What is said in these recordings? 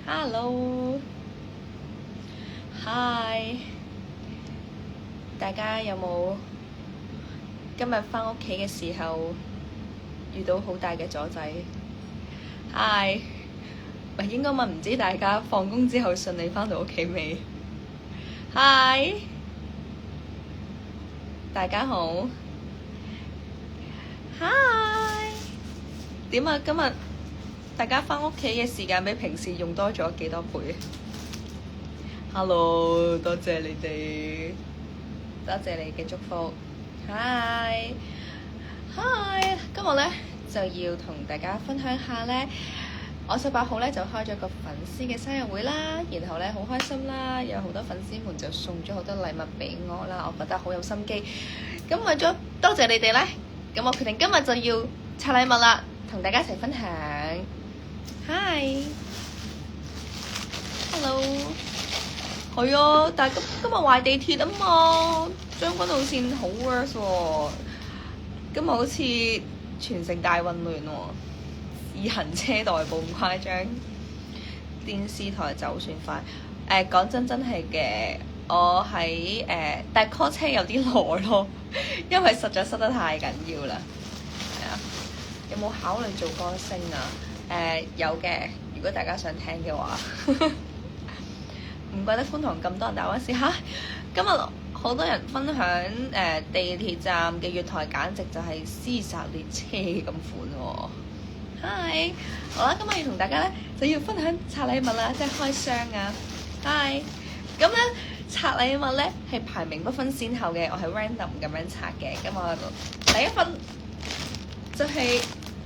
Hello，Hi，大家有冇今日返屋企嘅時候遇到好大嘅阻滯？Hi，應該問唔知大家放工之後順利返到屋企未？Hi，大家好。Hi，點啊？今日大家返屋企嘅時間比平時用多咗幾多倍？Hello，多謝你哋，多謝你嘅祝福。Hi，今日咧就要同大家分享下咧，我18號咧就開咗個粉絲嘅生日會啦，然後咧好開心啦，有好多粉絲們就送咗好多禮物俾我啦，我覺得好有心機。咁為咗多謝你哋咧，咁我決定今日就要拆禮物啦，同大家一齊分享。Hi，Hello。係啊，但係今日壞地鐵啊嘛，將軍澳線好 worse 喎。今日好似全城大混亂喎，自行車代步咁誇張。電視台就算快，講真係嘅，我喺但係 call 車有啲耐咯，因為實在塞得太緊要啦。係啊，有冇考慮做歌星啊？有嘅，如果大家想聽嘅話。唔怪得觀塘咁多人，但我試下今日好多人分享地鐵站嘅月台，簡直就係屍殺列車咁款喎。Hi， 好啦，今日要同大家咧就要分享拆禮物啦，即係開箱啊。Hi， 咁咧拆禮物咧係排名不分先後嘅，我係 random 咁樣拆嘅。咁我第一份就係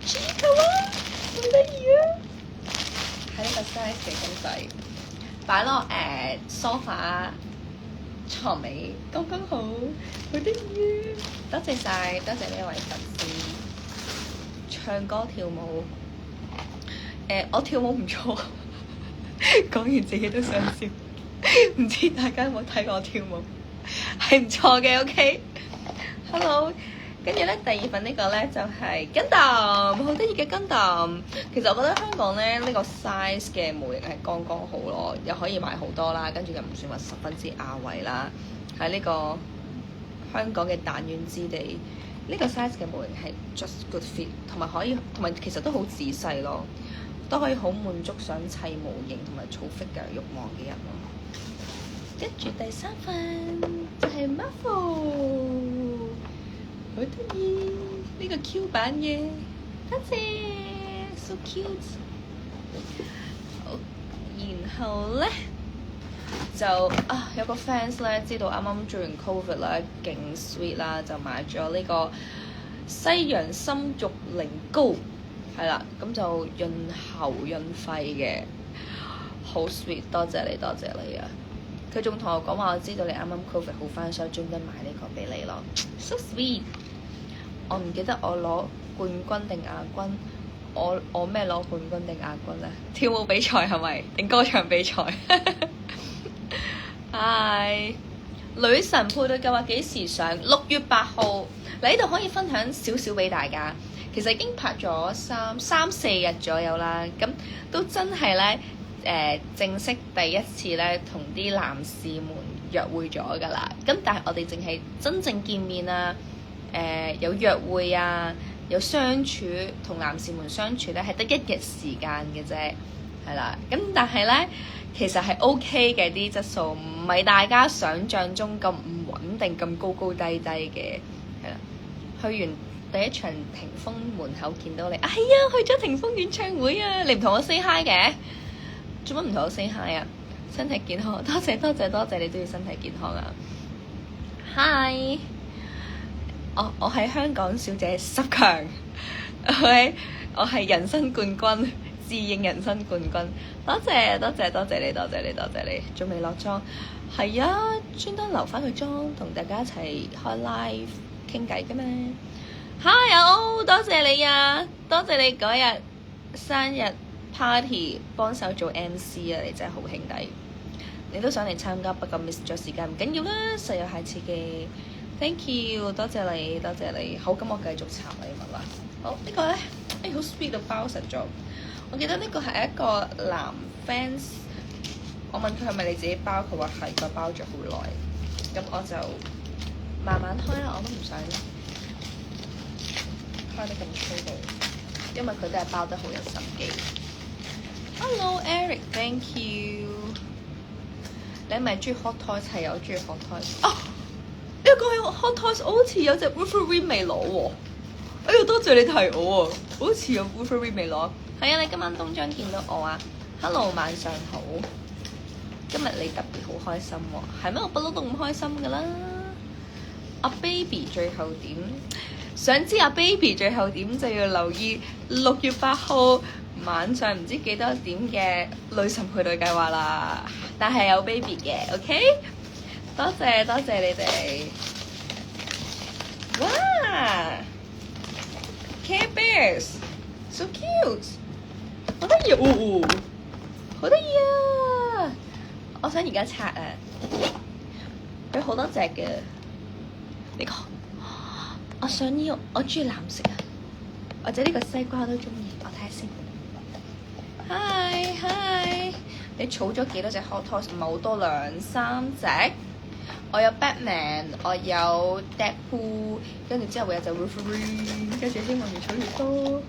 Chica 啦，好得意啊！係呢個 size 嘅公仔。擺落sofa 床尾剛剛好，好得意！多謝晒，多謝呢位粉絲。唱歌跳舞，我跳舞唔錯，講完自己都想笑。唔知大家有冇睇過我跳舞？係唔錯嘅 ，OK。Hello。跟住咧，第二份呢個咧就係 Gundam，好得意嘅 Gundam。其實我覺得香港咧呢個 size 嘅模型係剛剛好咯，又可以買好多啦，跟住又唔算話十分之亞位啦。喺呢個香港嘅彈丸之地，呢個 size 嘅模型係 just good fit，同埋其實都好仔細咯，都可以好滿足想砌模型同埋儲 figure 嘅慾望嘅人咯。跟住第三份就係 Marvel。好得意，呢個 Q 版嘅，多謝 ，so cute。好，然後咧就有個 fans 咧知道啱啱做完 Covid 啦，勁 sweet 啦，就買咗呢個西洋參玉靈膏，係啦，咁就潤喉潤肺嘅，好 sweet，多謝你，多謝你啊！佢仲同我講話，我知道你啱啱 Covid 好翻，所以專登買呢個俾你咯 ，so sweet。我唔記得我攞冠軍定亞軍，我咩攞冠軍定亞軍咧？跳舞比賽係咪？定歌唱比賽？Hi， 女神配對計劃幾時上？6月8號。嚟呢度可以分享少少俾大家。其實已經拍咗3-4日左右啦，咁都真係咧正式第一次咧同啲男士們約會咗㗎啦。咁但係我哋淨係真正見面啊！有約會啊，有相處，同男士們相處咧，係得1日時間嘅啫，係啦。咁但係咧，其實係 OK 嘅啲質素，唔係大家想像中咁唔穩定、咁高高低低嘅，係啦。去完第一場霆鋒門口見到你，係啊，去咗霆鋒演唱會啊，你唔同我 say hi 嘅，做乜唔同我 say hi 啊？身體健康，多謝多謝多謝，你都要身體健康啊 ！Hi。我係香港小姐10強，OK， 我係人生冠軍，自認人生冠軍，多謝多謝多謝你，多謝你，多謝你，仲未落妝，係啊，專登留翻個妝同大家一齊開 live 傾偈嘅咩 ？Hi，多謝你啊，多謝你嗰日生日 party 幫手做 MC 啊，你真係好兄弟，你都想嚟參加，不過 miss 咗時間唔緊要啦，實有下次嘅。Thank you， 多謝你，多謝你。好，咁我繼續拆禮物啦。好，呢個咧，好 sweet 到包實咗。我記得呢個係一個男 fans， 我問佢係咪你自己包，佢話係，佢包咗好耐。咁我就慢慢開啦，我都唔想開得咁粗暴，因為佢都係包得好有心機。Hello Eric，thank you。你係咪中意 Hot Toys？ 係有中意 Hot Toys。啊！呢個 Hot Toys 我好似有隻 Wolverine 未攞喎。哎呀，多謝你提我啊！我好似有 Wolverine 未攞。係啊，你今晚東張見到我啊 ！Hello， 晚上好。今日你特別好開心喎，係咩？我不嬲都咁開心㗎啦。阿 Baby 最後點？想知阿 Baby 最後點就要留意6月8號晚上唔知幾多點嘅女神配對計劃啦。但係有 Baby 嘅 ，OK？ 多謝多謝你哋。哇 ！Care Bears so cute， 好得意哦，好得意啊！我想而家拆啊，有好多隻嘅。呢個我想要，我中意藍色啊，或者呢個西瓜都中意。我睇下先。Hi，你儲咗幾多隻 Hot Toys？唔係好多，2-3隻。我有 Batman， 我有 Deadpool， 跟住之後會有隻 Wolverine， 跟住希望越儲越多。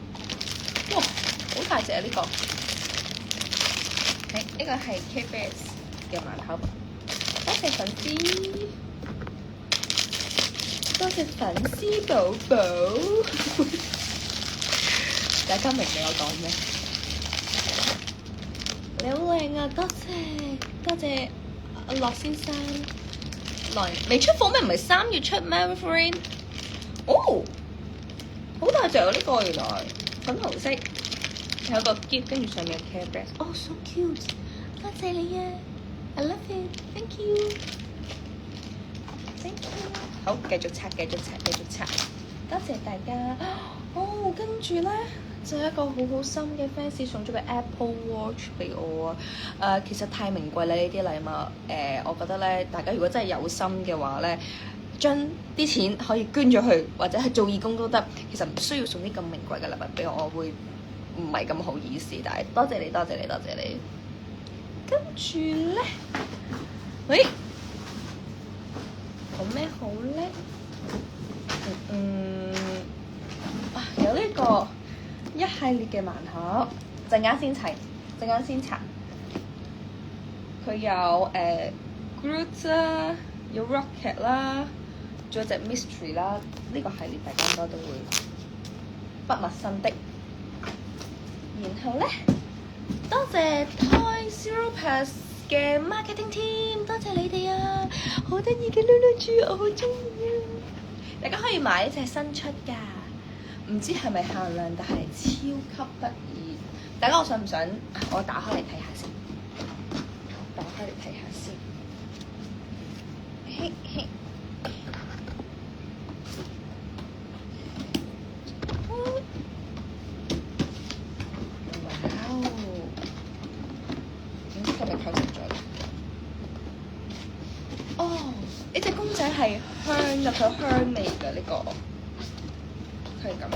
哇，好大隻啊！呢個係呢個係 Care Bears 嘅盲盒。多謝粉絲，多謝粉絲寶寶。大家明唔明我講咩？你好靚啊！多謝多謝阿樂先生。來未出貨咩？唔係3月出咩 Wolverine？ 哦，好大隻啊！呢個原來粉紅色，有個結，跟住上面有 Care Bears。哦，so cute！ 多謝你啊 ！I love it，thank you，thank you。好，繼續拆，繼續拆，繼續拆。多謝大家。哦，跟住咧就係一個好好心嘅 fans 送咗個 Apple Watch 俾我啊！其實太名貴啦呢啲禮物。我覺得咧，大家如果真係有心嘅話咧，將啲錢可以捐咗去，或者係做義工都得。其實唔需要送啲咁名貴嘅禮物俾我，我會唔係咁好意思。但係多謝你，多謝你，多謝你。跟住咧，喂，好咩好咧？有呢個一系列嘅盲盒，陣間先齊，陣間先拆。佢有Groot 啦，有 Rocket 啦，仲有隻 Mystery 啦。呢個系列大家應該都會不陌生的。然後咧，多謝 Toy Zero Pass 嘅 marketing team， 多謝你哋啊！好得意嘅 Lulu 豬，我好中意啊！大家可以買一隻新出㗎。唔知係咪限量，但係超級得意。大家我想唔想我打開嚟睇下先？打開嚟睇下先。嘿嘿。哇哦！點知係咪構成咗？哦，呢隻公仔係香㗎，佢有香味㗎呢個。佢係咁樣，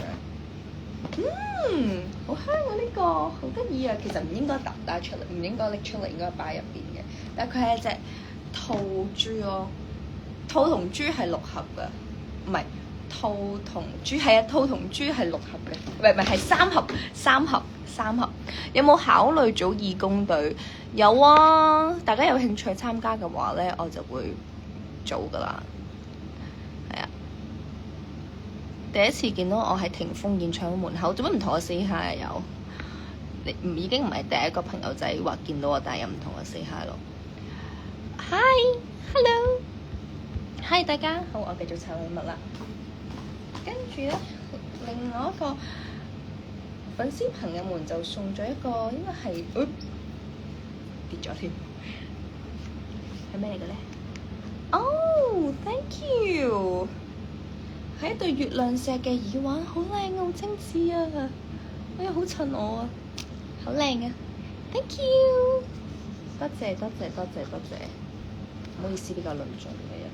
好香啊！呢個好得意啊！其實唔應該帶出嚟，唔應該拎出嚟，應該擺入邊嘅。但係佢係一隻兔豬咯，兔同豬係6盒㗎，唔係兔同豬係啊，兔同豬係6盒嘅，唔係係3盒。有冇考慮組義工隊？有啊，大家有興趣參加嘅話咧，我就會組㗎啦。第一次見到我喺霆鋒演唱會門口，做乜唔同我 say hi 啊？有你已經唔係第一個朋友仔話見到我，但係又唔同我 say hi 咯。Hi，hello，hi 大家好，我繼續拆禮物啦。跟住咧，另外一個粉絲朋友們就送咗一個，應該係跌咗添，係咩嚟嘅咧？Oh，thank you。係一對月亮石嘅耳環，好靚啊，好精緻啊！哎呀，好襯我啊，好靚啊 ！Thank you， 多謝。唔好意思，比較論盡嘅人。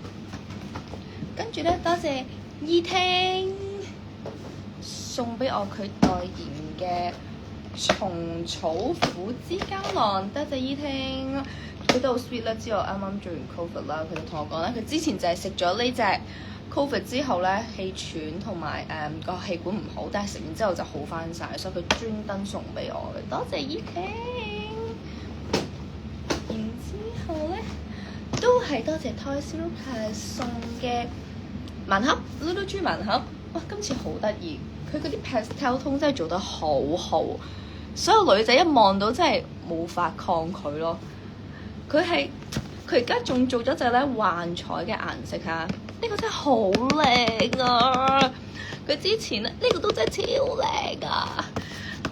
跟住咧，多謝依聽送俾我佢代言嘅蟲草虎之膠囊，多謝依聽，佢都好 sweet 啦。知我啱啱做完 COVID 啦，佢就同我講啦，佢之前就係食咗呢隻 COVID 之後咧，氣喘同埋個氣管唔好，但係食完之後就好翻晒，所以佢專登送俾我嘅，多謝依聽。然之後咧，都係多謝 Toy Super 送嘅盲盒，Lulu 豬盲盒，哇！今次好得意，佢嗰啲 pastel 通真係做得好好，所有女仔一望到真係冇法抗拒咯。佢而家仲做咗隻咧幻彩嘅顏色嚇，呢個真係好靚啊！佢之前咧呢個都真係超靚啊！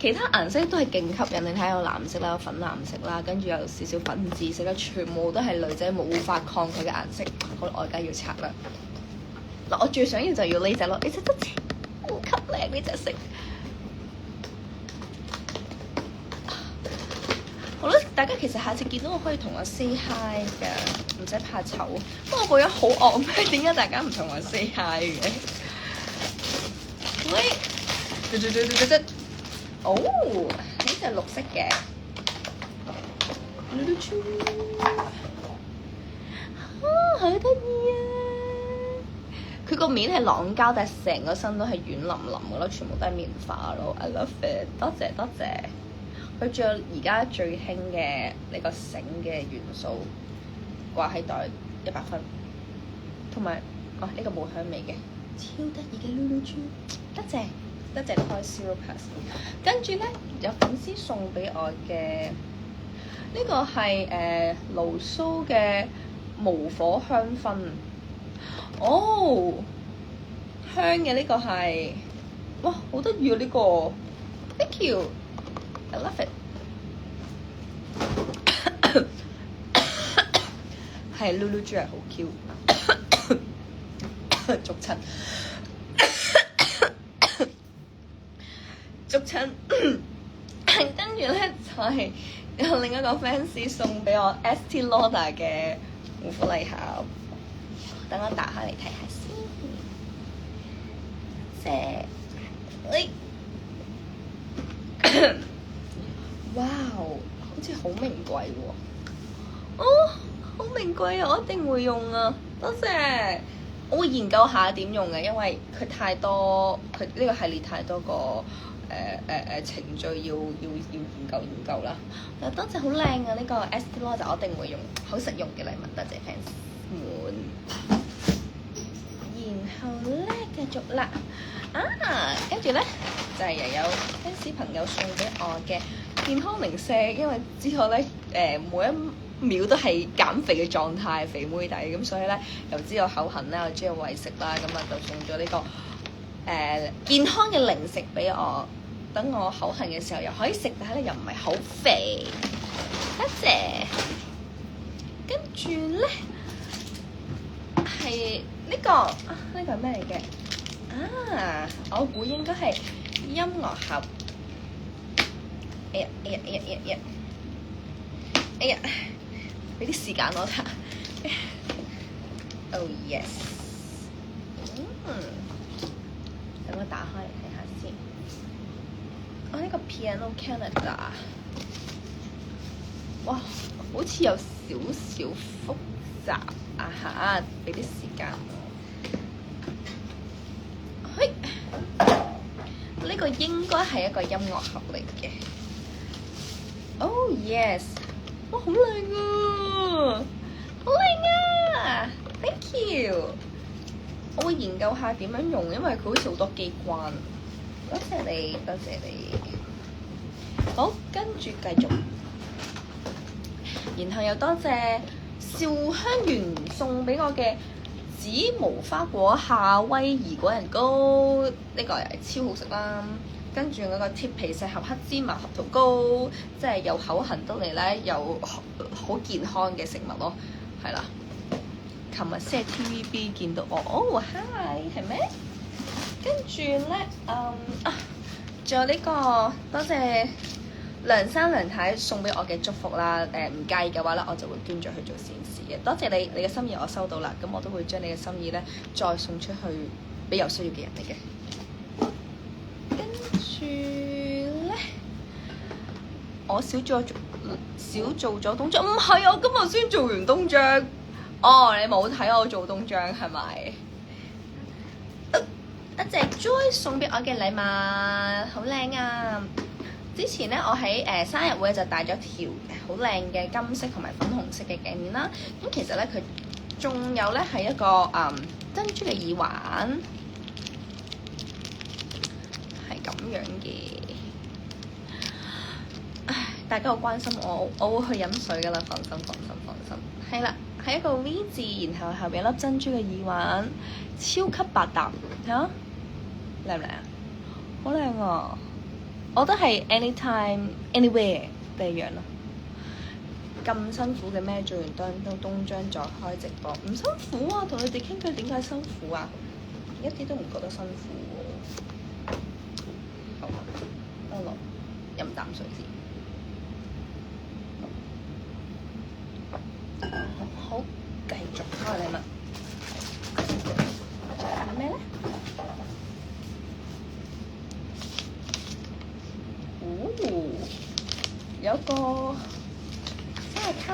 其他顏色都係勁吸引，你睇下有藍色啦、粉藍色啦，跟住有少少粉紫色啦，全部都係女仔冇法抗拒嘅顏色。好，我而家要拆啦。嗱，我最想要就要呢隻咯，呢隻真係好級靚呢隻色。好啦，大家其實下次見到我可以同我 say hi 㗎，唔使怕醜。不過我個樣好惡咩？點解大家唔同我 say hi 嘅？喂，哦，呢隻綠色嘅，好得意啊！佢個面係朗膠，但係成個身都係軟腍腍嘅咯，全部都係棉花咯。I love it，多謝多謝。佢仲有而家最興嘅呢個繩嘅元素掛喺袋100分，同埋呢個冇香味嘅，超得意嘅 Lulu 豬，多謝多謝 Toy Super。跟住咧有粉絲送俾我嘅呢個係盧蘇嘅無火香薰，哦，香嘅呢個係，哇好得意啊呢個 ，thank you。I love it 係 Lulu 豬係好 Q 逐親逐親跟住咧就係有另一個 fans 送俾我 Estee Lauder 嘅護膚禮盒，等我打開嚟睇下先。喂哇，好似好名貴喎！哦，好名貴啊！我一定會用啊，多謝。我會研究下點用嘅，因為佢太多，佢呢個系列太多個程序要研究啦。多謝，好靚啊！呢個 Estee Lauder 我一定會用，好實用嘅禮物，多謝 fans 們。然後咧繼續啦，跟住咧就係又有 fans 朋友送俾我嘅健康零食，因為知道咧每一秒都係減肥嘅狀態，肥妹底咁，所以咧又知道口痕啦，又知道餵食啦，咁啊就送咗呢個健康嘅零食俾我，等我口痕嘅時候又可以食，但係咧又唔係好肥，多謝。跟住咧係呢個呢個係咩嚟嘅？我估應該係音樂盒。哎呀！俾啲時間我睇。Oh yes。等我打開嚟睇下先。呢個 Piano Canada， 哇，好似有少少複雜啊嚇！俾啲時間我。呢個應該係一個音樂盒嚟嘅。Oh yes。哇，好靚啊！好靚啊 ！Thank you。我會研究下點樣用，因為佢好似好多機關。多謝你，多謝你。好，跟住繼續。然後又多謝紹香園送俾我嘅紫無花果夏威夷果仁糕，呢個又係超好食啦。跟住嗰個鐵皮石盒黑芝麻合桃糕，即係有口痕得嚟咧，又好健康嘅食物咯，係啦。琴日先係 TVB 見到我，哦 hi 係咩？跟住咧，仲有呢個多謝梁生梁太送俾我嘅祝福啦。唔介意嘅話咧，我就會捐咗去做善事嘅。多謝你，你嘅心意我收到啦，咁我都會將你嘅心意咧再送出去俾有需要嘅人嚟嘅。跟住咧，我少做咗冬裝，唔係我今日先做完冬裝。哦，你冇睇我做冬裝係咪？一隻 Joy 送俾我嘅禮物，好靚啊！之前咧，我喺生日會就戴咗條好靚嘅金色同埋粉紅色嘅頸鏈啦。咁其實咧，佢仲有咧係一個珍珠嘅耳環，係咁樣嘅。大家好關心我，我會去飲水噶啦，放心。係啦，係一個 V 字，然後後邊有粒珍珠嘅耳環，超級百搭，睇下靚唔靚啊？好靚啊！我覺得係 anytime anywhere 第二樣咯。咁辛苦嘅咩？做完冬裝再開直播，唔辛苦啊！同你哋傾偈點解辛苦啊？一啲都唔覺得辛苦喎。好，安樂飲啖水先。好，繼續開禮物。係咩咧？有個生日卡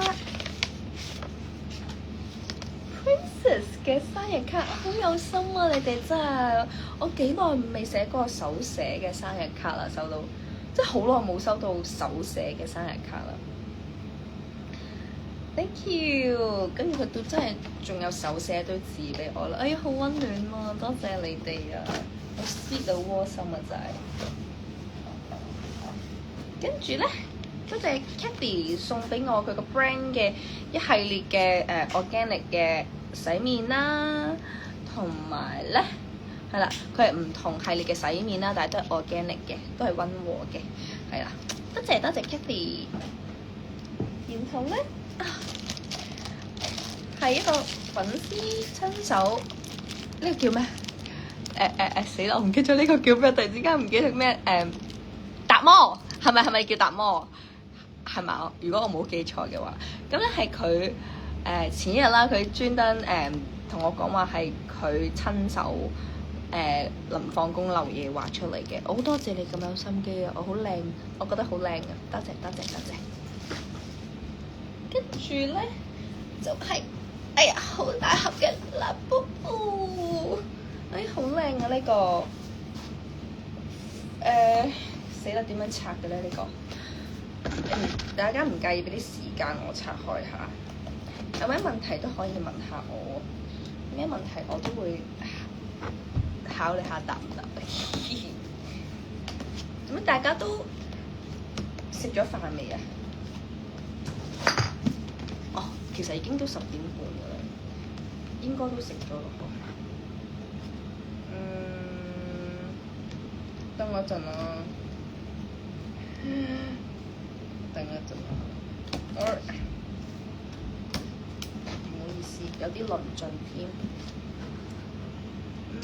，Princess 嘅生日卡好有心啊！你哋真係，我幾耐未寫過手寫嘅生日卡啦，收到，即係好耐冇收到手寫嘅生日卡啦。Thank you， 跟住佢都真係仲有手寫堆字俾我啦，哎呀好溫暖啊！多謝你哋啊，好 sweet 到窩心啊真係。跟住咧，嗰隻 Kathy 送俾我佢個 brand 嘅一系列嘅organic 嘅洗面啦，同埋咧係啦，佢係唔同系列嘅洗面啦，但係都係 organic 嘅，都係溫和嘅，係啦，多謝 Kathy。然後咧係一個粉絲親手，呢個叫咩？死啦！我唔記得咗呢個叫咩，突然之間唔記得咩達摩。係咪叫達摩？係咪？如果我冇記錯嘅話，咁咧係佢前一日啦，佢專登同我講話係佢親手臨放工漏夜畫出嚟嘅。好多謝你咁有心機啊！我好靚，我覺得好靚啊！多謝。跟住咧就係、哎呀好大盒嘅蠟布，好靚啊呢個死啦！點樣拆嘅咧？呢個大家唔介意俾啲時間我拆開下，有咩問題都可以問下我，咩問題我都會考慮下答唔答。咁大家都食咗飯未啊？哦，其實已經都10點半㗎啦，應該都食咗咯。等我一陣啊。等一陣啊！唔好意思，有啲論盡添。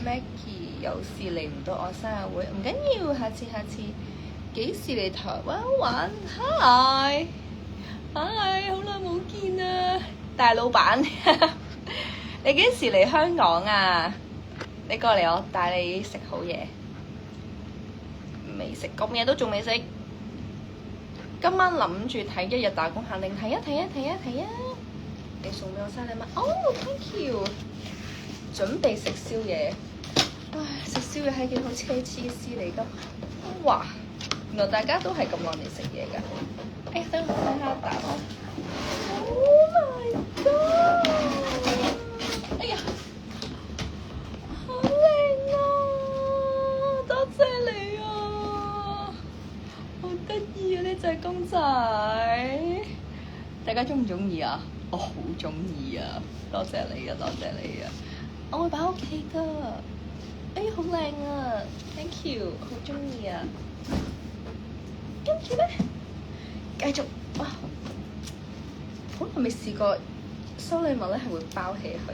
Maggie 有事嚟唔到我生日會，唔緊要，下次幾時嚟台灣玩 ？Hi，好耐冇見啊！大老闆，你幾時嚟香港啊？你過嚟我帶你食好嘢。未食，咁嘢都仲未食。今晚諗住睇一日打工限定，睇啊！你送俾我生日禮物，哦 ，thank you。準備食宵夜，唉，食宵夜係件好奢侈嘅事嚟㗎。哇，原來大家都係咁耐未食嘢㗎。哎呀，等我睇下打開。Oh my god！ 哎呀，好靚啊！多謝你啊！好得意啊！呢隻公仔，大家鍾唔鍾意啊？我好鍾意啊！多謝你啊！我會擺喺屋企㗎。哎，好靚啊 ！Thank you， 好鍾意啊！跟住咧，繼續哇！好耐未試過收禮物咧，係會包起佢。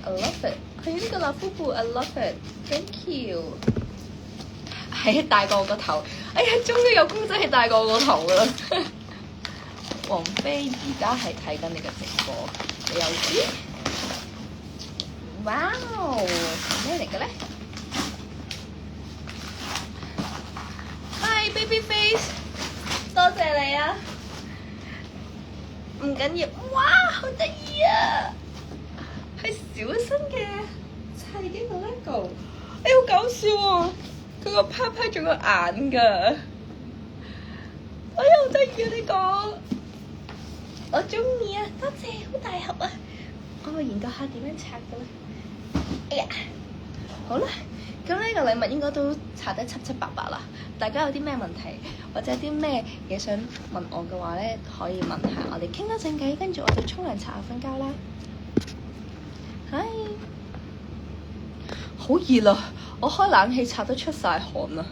I love it！ 佢呢個辣夫婦 I love it！Thank you！ 係大過我個頭，哎呀，終於有公仔係大過我個頭啦！王菲而家係睇緊你嘅直播，你又知？哇哦，咩嚟嘅咧？Hi baby face， 多謝唔緊要，哇，好得意啊！係小新嘅砌機個 LEGO，好搞笑啊！佢個啪啪仲有眼㗎，好得意啊！呢個我中意啊，多謝，好大盒啊！我研究下點樣拆嘅咧。哎呀，好啦，咁呢個禮物應該都拆得七七八八啦。大家有啲咩問題或者有啲咩嘢想問我嘅話咧，可以問下我哋傾一陣偈，跟住我哋沖涼擦下瞓覺啦。嗨，好熱啊！我開冷氣擦得出晒汗啊！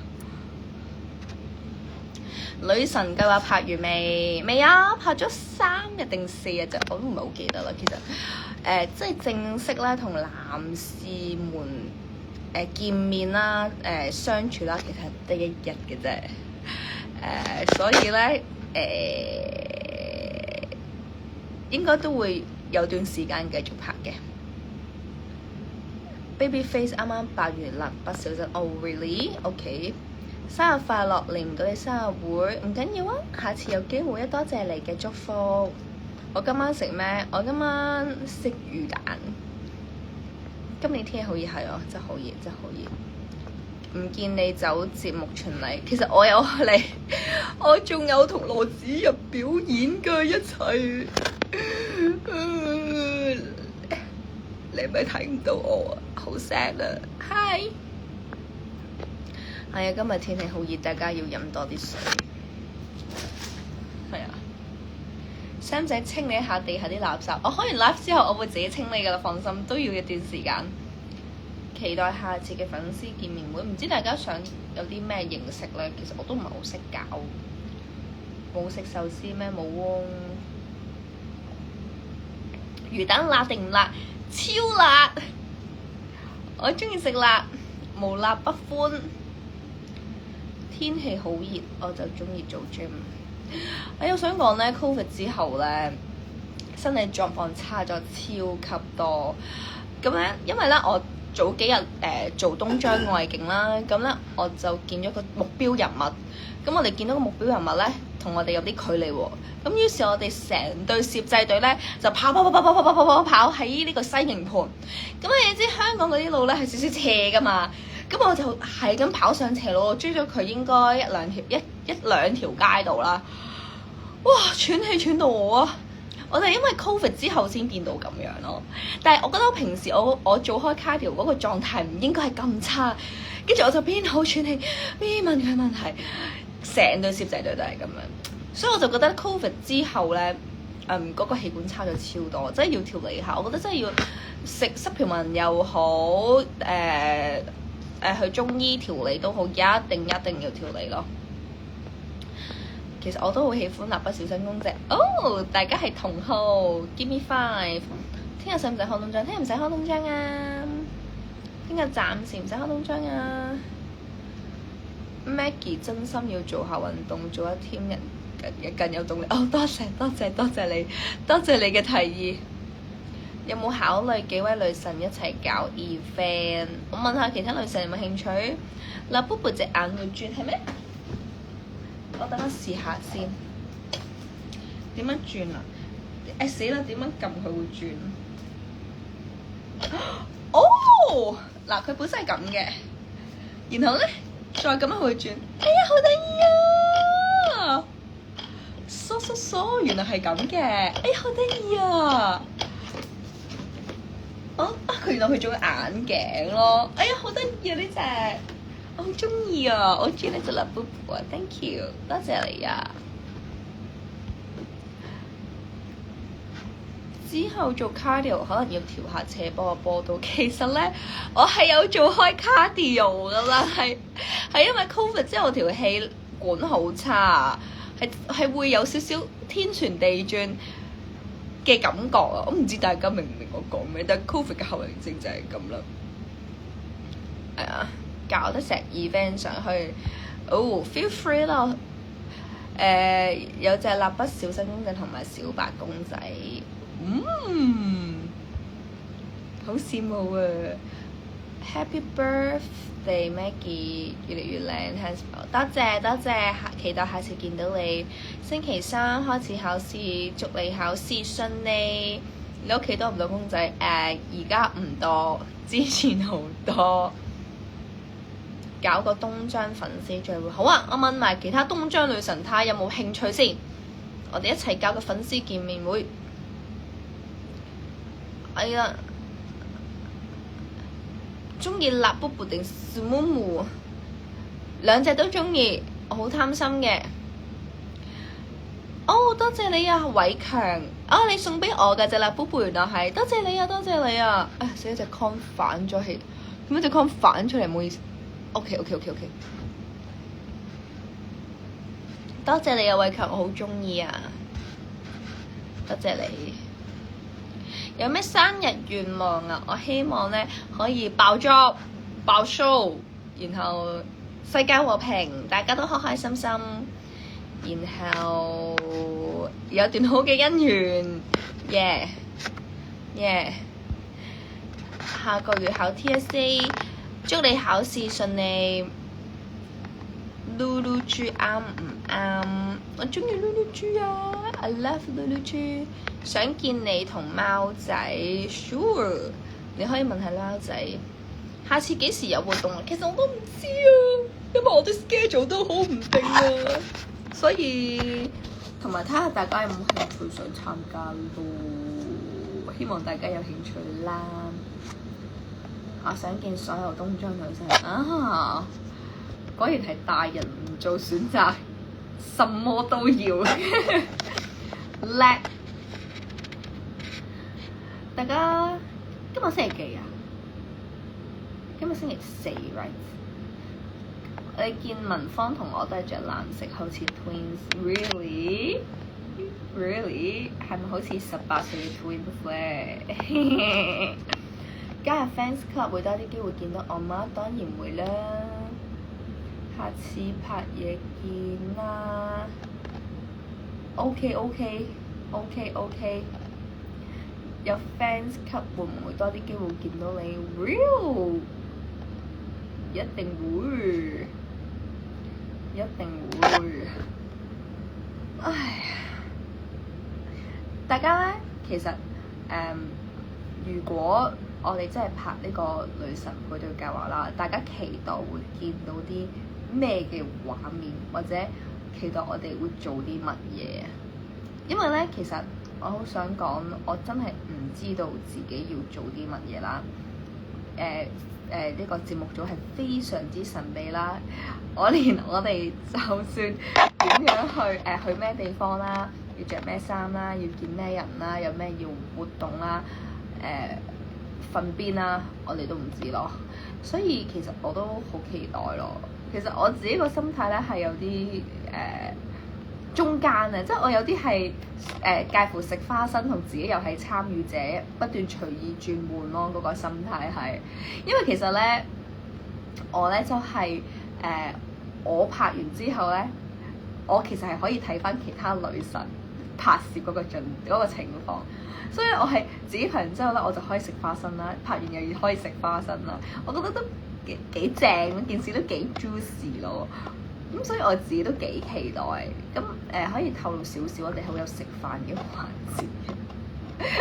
女神計劃拍完未？未啊，拍咗3日定4日啫，我都唔係好記得啦。其實即係正式咧同男士們見面啦，相處啦，其實得1日嘅啫。所以咧應該都會有段時間繼續拍嘅。Babyface 啱啱8月蠟筆小新，Oh really？OK，生日快樂！嚟唔到你生日會唔緊要啊，下次有機會啊！多謝你嘅祝福。我今晚食咩？我今晚食魚蛋。今年天氣好熱，係啊，真係好熱，真係好熱。唔見你走節目巡禮，其實我有嚟，我仲有同羅子溢表演㗎一齊。你咪睇唔到我啊，好 sad 啊 ！Hi， 係啊，今日天氣好熱，大家要飲多啲水。係啊，使唔使清理下地下啲垃圾？我開完 live 之後，我會自己清理㗎啦，放心，都要一段時間。期待下次嘅粉絲見面會，唔知大家想有啲咩形式咧？其實我都唔係好識搞，冇食壽司咩？冇喎。魚蛋辣定唔辣？超辣！我中意食辣，無辣不歡。天氣好熱，我就中意做 gym。我想講咧 ，Covid 之後咧，身體狀況差咗超級多。咁咧，因為咧我早幾日做東張外景啦，咁咧我就見咗個目標人物。咁我哋見到個目標人物咧，同我哋有啲距離喎。咁於是，我哋成隊攝製隊咧就跑喺呢個西營盤。咁你知香港嗰啲路咧係少少斜噶嘛？咁我就係咁跑上斜路，我追咗佢應該一兩條街度啦。哇！喘氣喘到我啊！我哋因為 Covid 之後先變到咁樣咯。但係我覺得我平時我做開 cardio 嗰個狀態唔應該係咁差。跟住我就邊好喘氣邊問佢問題，成隊攝製隊都係咁樣。所以我就覺得 Covid 之後咧，嗰個氣管差咗超多，真係要調理下。我覺得真係要食supplement又好，去中醫調理都好，一定要調理咯。其實我都好喜歡蠟筆小新公仔。哦，大家係同好 ，Give me 5。聽日使唔使開通章？聽日唔使開通章啊！聽日暫時唔使開通章啊。Maggie 真心要做下運動，做一天人更有動力。哦，多謝你，多謝你嘅提議。有冇考慮幾位女神一齊搞 event？ 我問下其他女神有冇興趣。嗱，Bobo 隻眼會轉係咩？我等我試下先。點樣轉啊？死啦！點樣撳佢會轉？哦，嗱，佢本身係咁嘅，然後咧再咁樣佢會轉。哎呀，好得意啊！原來係咁嘅。哎呀，好得意啊！佢原來佢做眼鏡咯。哎呀，好得意啊！呢隻我好中意啊！我中意呢隻蠟筆寶啊 ，thank you， 多謝你啊！之後做 cardio 可能要調下斜波度。其實咧，我係有做開 cardio 噶啦，係因為 Covid 之後條氣管好差，係會有少少天旋地轉嘅感覺啊！我唔知大家明唔明我講咩，但係 Covid 嘅後遺症就係咁啦。係啊，搞得成 event 上去，feel free 啦。有隻蠟筆小新公仔同埋小白公仔，好羨慕啊！ Happy birthday Maggie， 越嚟越靚，多謝多謝，期待下次見到你。星期3開始考試，祝你考試順利。你屋企多唔多公仔？而家唔多，之前好多。搞個東張粉絲聚會，好啊！我問埋其他東張女神睇下有冇興趣先，我哋一齊搞個粉絲見面會。哎呀，中意辣卜卜定 Smooth？ 兩隻都中意，我好貪心嘅。哦，多謝你啊，偉強。啊，你送俾我嘅隻辣卜卜原來係，多謝你啊，多謝你啊。哎呀，死咗隻 con 反咗起，點解隻 con 反出嚟？唔好意思。OK， 多謝你啊，偉強，我好中意啊，多謝你。有咩生日願望啊？我希望咧可以爆 job、爆 show， 然後世界和平，大家都開開心心，然後有段好嘅姻緣，耶耶。下個月考 TSA。祝你考試順利。Lulu 豬啱唔啱？我中意 Lulu 豬啊 ！I love Lulu 豬。想見你同貓仔 ，Sure。你可以問下貓仔，下次幾時有活動啊？其實我都唔知啊，因為我啲 schedule 都好唔定啊，所以同埋睇下大家有冇興趣想參加咯。希望大家有興趣啦。我想見所有東張女神啊！果然係大人唔做選擇，什麼都要叻。大家今日星期幾啊？今日星期4 right？ 你見文芳同我都係着藍色，好似 twins。Really？ 係咪好似18歲嘅 twins 咧？加入 fans club 會多啲機會見到我嗎？當然會啦，下次拍嘢見啦。OK， 有 fans club 會唔會多啲機會見到你 ？Real， 一定會。唉，大家咧其實如果我哋真係拍呢個女神配對計劃啦，大家期待會見到啲咩嘅畫面，或者期待我哋會做啲乜嘢？因為咧，其實我好想講，我真係唔知道自己要做啲乜嘢啦。呢個節目組係非常之神秘啦。連我哋就算點樣去咩地方啦，要着咩衫啦，要見咩人啦，有咩要活動啦，瞓邊啦，我哋都唔知咯。所以其實我都好期待咯。其實我自己個心態咧係有啲中間啊，即係我有啲係介乎食花生同自己又係參與者，不斷隨意轉換咯。嗰個心態係，因為其實咧我咧就係我拍完之後咧，我其實係可以睇翻其他女神拍攝嗰個情況。所以我係自己拍完之後咧，我就可以食花生啦。拍完又可以食花生啦，我覺得都幾正，件事都幾 juicy 咯。咁所以我自己都幾期待。咁可以透露少少，我哋好有食飯嘅環節。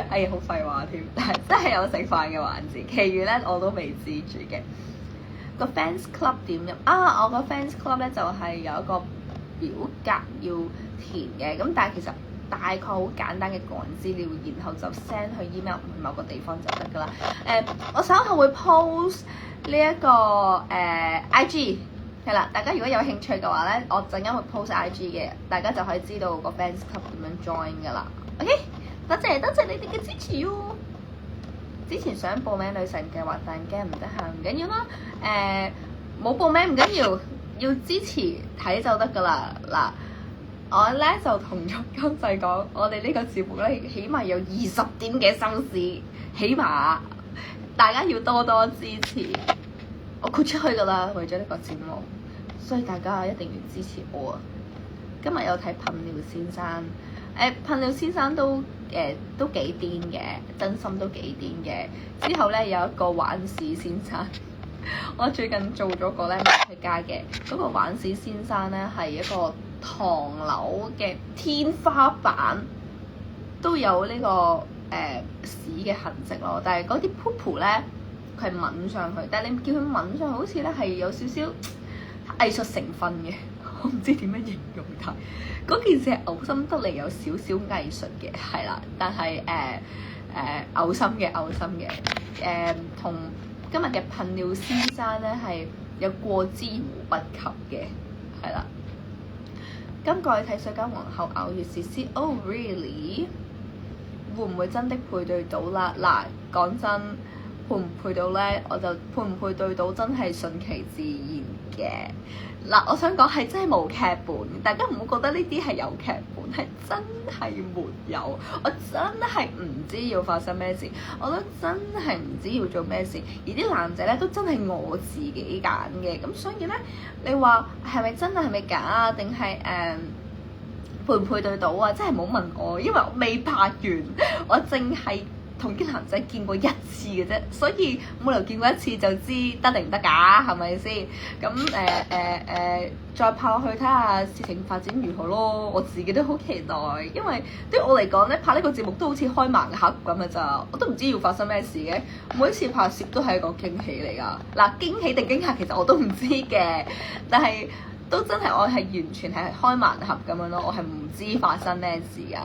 哎呀，好廢話添，但係真係有食飯嘅環節。其餘咧我都未知住嘅。個 fans club 點入啊？我個 fans club 咧就係有一個表格要填嘅。咁但係其實大概好簡單嘅個人資料，然後就 send 去 email 去某個地方就得㗎啦。我稍後會 post 呢一個IG 係啦，大家如果有興趣嘅話咧，我陣間會 post IG 嘅，大家就可以知道個 fans club 點樣 join 㗎啦。OK， 多謝你哋嘅支持喎。之前想報名女神計劃，但驚唔得閒，唔緊要啦。冇報名唔緊要，要支持睇就得㗎啦。嗱，我咧就同咗監製講，我哋呢個節目咧起碼有20點嘅收視，起碼大家要多多支持。我豁出去㗎啦，為咗呢個節目，所以大家一定要支持我啊！今日有睇噴尿先生，噴尿先生都幾癲嘅，真心都幾癲嘅。之後咧有一個玩屎先生，我最近做咗個咧出街嘅嗰個玩屎先生咧，係一個唐樓嘅天花板都有呢、個屎嘅痕跡咯，但係嗰啲 poop 咧佢係抿上去，但係你叫佢抿上去好似咧係有少少藝術成分嘅，我唔知點樣形容，但係嗰件事係嘔心得嚟有少少藝術嘅，係啦，但係嘔心嘅同今日嘅噴尿先生咧係有過之而無不及嘅，係啦。今個去睇水間皇后咬月事師，Oh really？ 會唔會真的配對到啦？嗱，講真，配唔配到咧，我就配唔配對到真係順其自然嘅。嗱，我想講係真係冇劇本，大家唔好覺得呢啲係有劇本，係真係沒有。我真係唔知要發生咩事，我都真係唔知要做咩事。而啲男仔咧都真係我自己揀嘅，咁所以咧，你話係咪真係咪假啊？定係配唔配對到啊？真係冇問我，因為我未拍完，我淨係同啲男仔見過一次嘅啫，所以冇理由見過一次就知得定唔得㗎，係咪先？咁再拍落去睇下事情發展如何咯。我自己都好期待，因為對我嚟講咧，拍呢個節目都好似開盲盒咁嘅咋，我都唔知要發生咩事嘅。每一次拍攝都係一個驚喜嚟㗎。嗱，驚喜定驚嚇其實我都唔知嘅，但係都真係我係完全係開盲盒咁樣咯，我係唔知發生咩事㗎。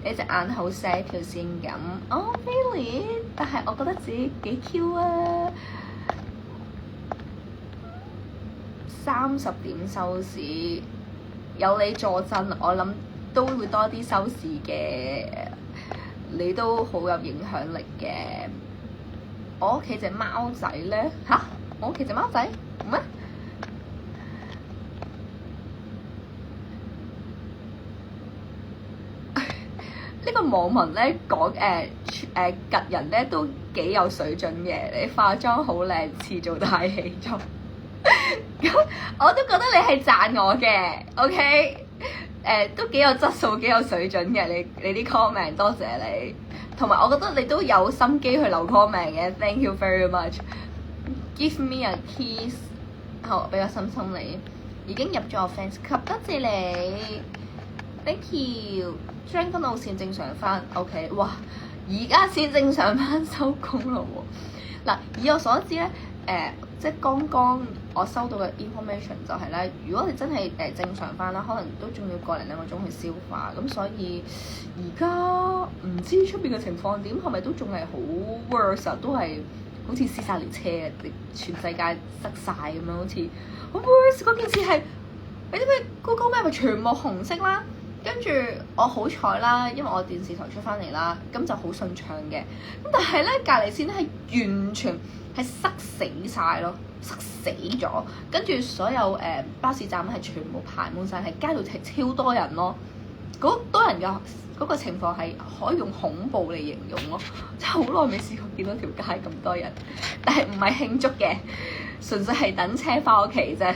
你隻眼好細條線咁，Oh really？ 但係我覺得自己幾 Q 啊！30點收視，有你助陣，我諗都會多啲收視嘅。你都好有影響力嘅。我屋企隻貓仔咧嚇，我屋企隻貓仔咩？呢個網民咧講吉人咧都幾有水準嘅，你化妝好靚，似做大戲妝。咁我都覺得你係讚我嘅 ，OK？ 都幾有質素，幾有水準嘅，你啲 comment 多謝你，同埋我覺得你都有心機去留 comment 嘅 ，thank you very much。Give me a kiss， 好，俾個心心你，已經入咗我 fans club，多謝你 ，thank you。將軍澳線正常翻 ，OK， 哇！而家先正常翻收工咯喎。嗱，以我所知咧，即係剛剛我收到嘅 information 就係咧，如果你真係正常翻啦，可能都仲要個零兩個鐘去消化，咁所以而家唔知出邊嘅情況點，係咪都仲係好 worse 啊？都係好似屍殺列車啊！全世界塞晒咁樣，好似好 worse 嗰件事係，你知唔知 Google Map 全部紅色啦？跟住我好彩啦，因為我電視台出翻嚟啦，咁就好順暢嘅。咁但係咧，隔離線咧係完全係塞死晒咯，塞死咗。跟住所有巴士站咧係全部排滿晒，係街度係超多人咯。嗰多人嘅嗰個情況係可以用恐怖嚟形容咯，真係好耐未試過見到條街咁多人。但係唔係慶祝嘅，純粹係等車翻屋企啫。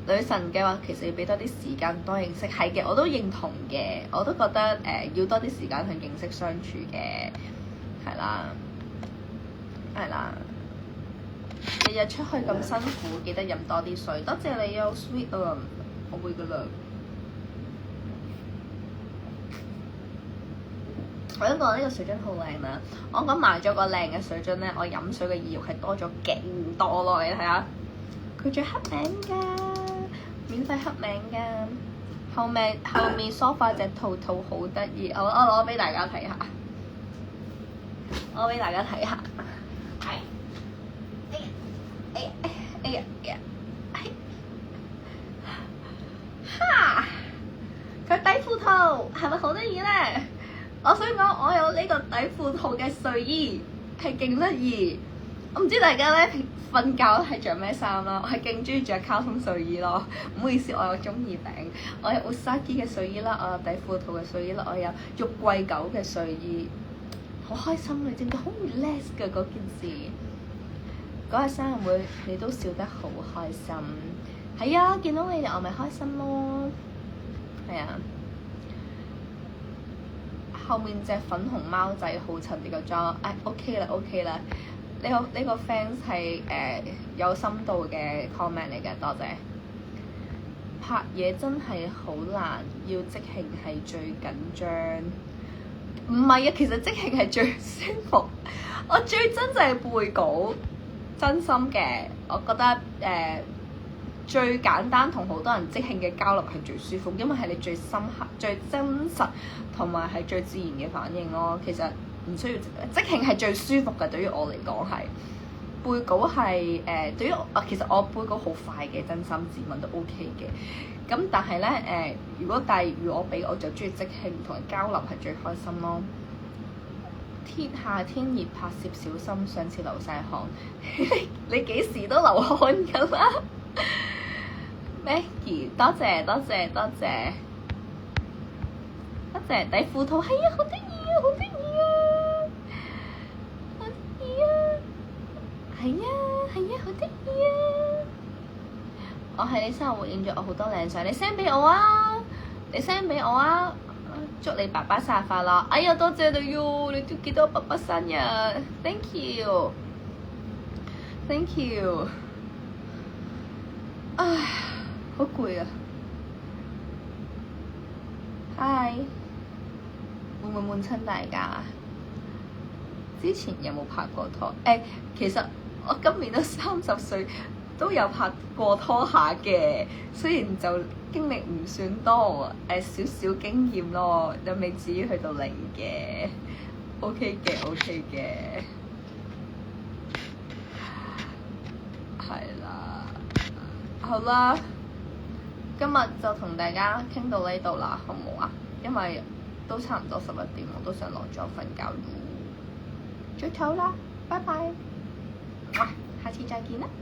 女神嘅話，其實要俾多啲時間多認識，係嘅，我都認同嘅，我都覺得要多啲時間去認識相處嘅，係啦，係啦，日日出去咁辛苦，記得飲多啲水。多謝你啊 ，sweet 啊，我會噶啦。我都覺得呢個水樽好靚啦，我講買咗個靚嘅水樽咧，我飲水嘅意欲係多咗勁多咯，你睇下，佢仲黑名㗎。免費黑名㗎，後面梳化隻兔兔好得意，我攞俾大家睇下，攞俾大家睇下，係，哎呀，哈，佢底褲套係咪好得意咧？我想講，我有呢個底褲套嘅睡衣係勁得意，我唔知大家咧瞓覺係着咩衫啦，我係勁中意着卡通睡衣咯。唔好意思，我有中二病，我有 Usagi 嘅睡衣啦，我有底褲套嘅睡衣啦，我有玉桂狗嘅睡衣，好開心你知唔知？好 relax 嘅嗰件事。嗰日生日會你都笑得好開心，係啊，見到你哋我咪開心咯，係啊。後面隻粉紅貓仔好襯你個妝，OK 啦，呢個 fans 係有深度嘅 comment 嚟嘅，多謝。拍嘢真係好難，要即興係最緊張。唔係啊，其實即興係最舒服。我最憎就係背稿，真心嘅。我覺得最簡單同好多人即興嘅交流係最舒服，因為係你最深刻、最真實同埋係最自然嘅反應咯。其實唔需要即興係最舒服嘅，對於我嚟講係。背稿係對於其實我背稿好快嘅，真心自問都 OK 嘅。咁但係咧如果我俾我就中意即興同人交流係最開心咯。夏天熱拍攝小心，上次流晒汗。你幾時都流汗㗎啦？Maggie， 多謝多謝多謝多謝底褲套，係啊，好得意啊，好得意啊，好得意啊，係啊係啊，好得意啊！我喺你生日會影咗我好多靚相，你 send 俾我啊！你 send 俾我啊！祝你爸爸生日快樂！哎呀，多謝你喲！你都記得我爸爸生日 ，thank you，thank you。唉，好攰啊！嗨，會唔會悶親大家？之前有冇拍過拖？其實我今年都30歲，都有拍過拖下嘅，雖然就經歷唔算多，少少經驗咯，又未至於去到0嘅。OK 嘅，OK 嘅，係啦，好啦，今日就同大家傾到呢度啦，好唔好啊？因為都差唔多11點，我都想落咗瞓覺咯，早唞啦，拜拜，下次再見啦〜